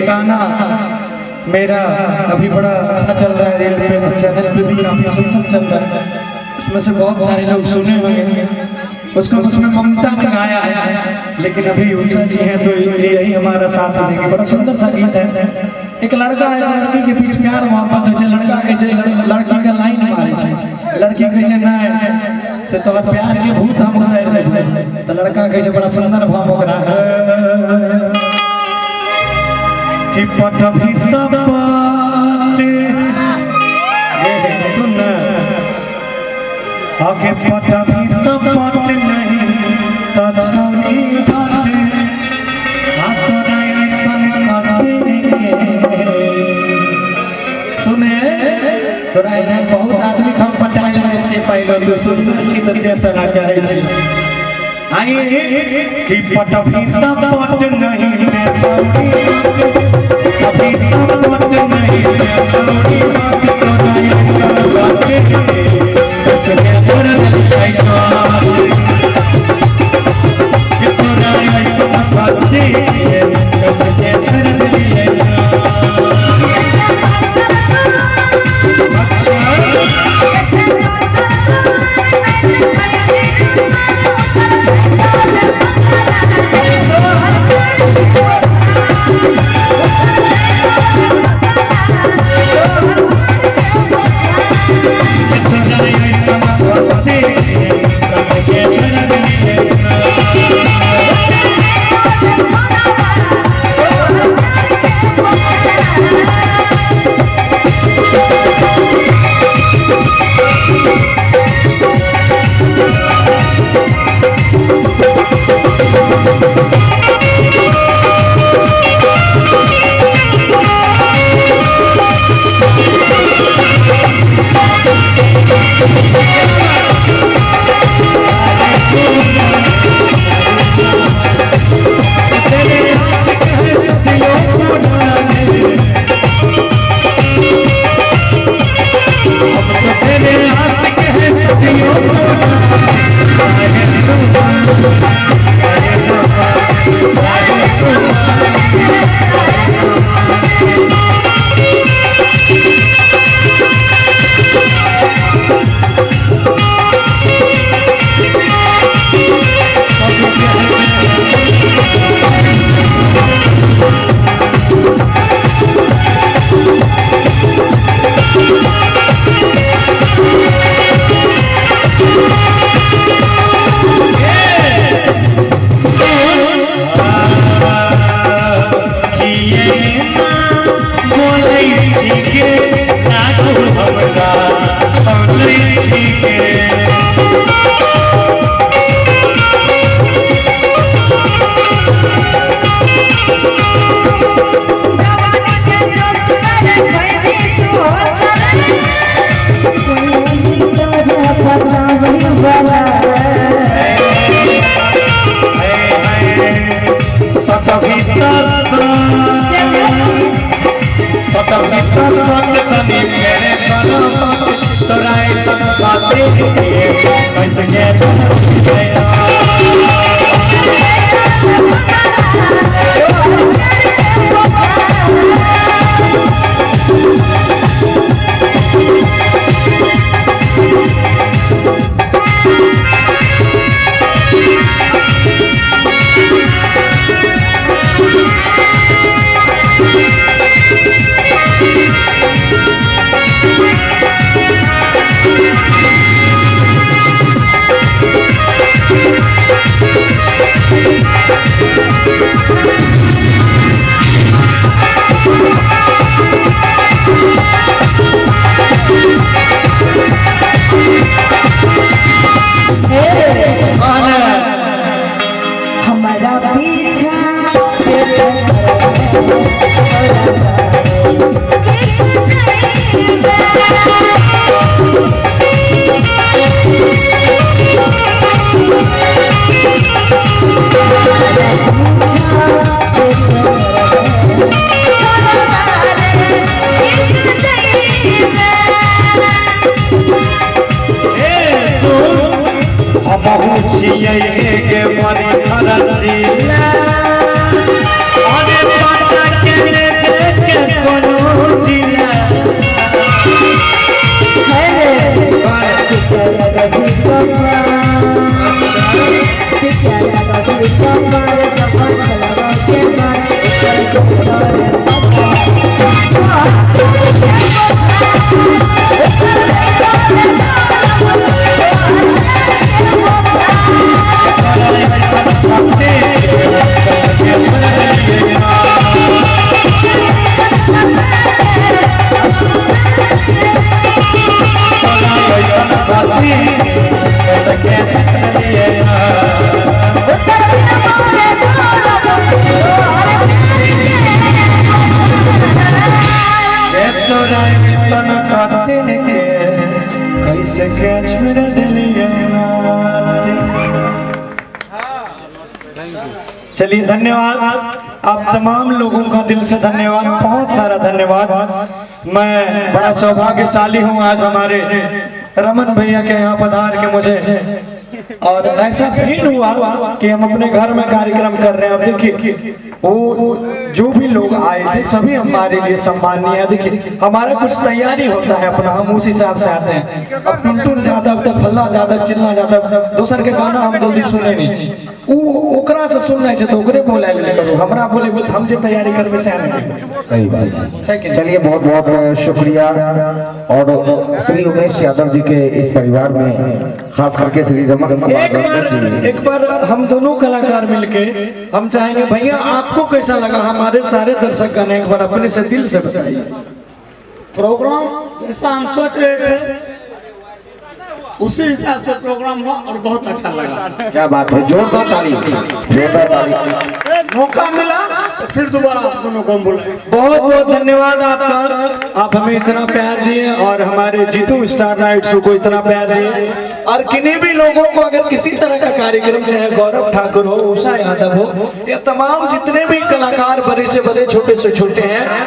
गाना मेरा अभी बड़ा अच्छा चल रहा है, रेल पे चैनल पे भी काफी सुंदर चल रहा है। उसमें से बहुत सारे लोग सुने होंगे उसको, उसमें ममता ने गाया है, लेकिन अभी उषा जी हैं तो यही हमारा साथ देंगे। बड़ा सुंदर सा गीत है। एक लड़का है, लड़की के बीच प्यार मोहब्बत हो, लड़का के लड़की का लाइन मारे छे, लड़की कहे ना से तो प्यार के भूत हम उतार दे, तो लड़का कहे बड़ा सुंदर भाव ओकरा कि पट भी तबाटे ये सुन आगे पट भी तबाटे नहीं तछौनी बाटे हाथ नहीं सन करते सुने तोरा इने बहुत आदमी हम पटाई लगे छे पाइलो तू सुंदर छी त ते तना कहै छी आई कि पट भी तबाटे नहीं तछौनी कभी तबाटे नहीं तछौनी बाटे तोरा ऐसा बाटे कसके तोरा नहीं कि तोरा ऐसा बाटे कसके तोरा नहीं छियै के मरी खरची अरे पाटा के कैसे के छोड़ दिलिए नाटी। चलिए धन्यवाद आप तमाम लोगों का दिल से धन्यवाद, बहुत सारा धन्यवाद। मैं बड़ा सौभाग्यशाली हूँ आज हमारे रमन भैया के यहाँ पधार के मुझे और ऐसा फील हुआ कि हम अपने घर में कार्यक्रम कर रहे हैं। अब देखिए वो जो भी लोग आए थे सभी हमारे लिए सम्मानीय है। देखिए हमारा कुछ तैयारी होता है अपना, हम उस हिसाब से आते हैं। अब टुनटुन जादव तक फल्ला जादव चिल्ला जादव दोसर के गाना हम जल्दी सुने नहीं, ओकरा से सुनना है तो ओकरे बोला करो, हमरा बोले हम जे तैयारी करबे से आने। सही बात है। चलिए बहुत बहुत शुक्रिया। और श्री उमेश यादव जी के इस परिवार में खास करके श्री रमन एक बार हम दोनों कलाकार मिलके हम चाहेंगे भैया आपको कैसा लगा हमारे सारे दर्शक गाने, एक बार अपने से दिल से बताइए। प्रोग्राम जैसा हम सोच रहे थे उसी हिसाब से प्रोग्राम हुआ और बहुत अच्छा लगा। क्या बात है, जोरदार ताली, जोरदार ताली। मौका मिला तो फिर दोबारा आप दोनों को हम बुलाएंगे। बहुत बहुत धन्यवाद आपका, आप हमें इतना प्यार दिए और हमारे जीतू स्टार नाइट शो को इतना प्यार दिए। और किन्हीं भी लोगों को अगर किसी तरह का कार्यक्रम चाहे गौरव ठाकुर हो, उषा यादव हो, या तमाम जितने भी कलाकार बड़े से बड़े छोटे से छोटे हैं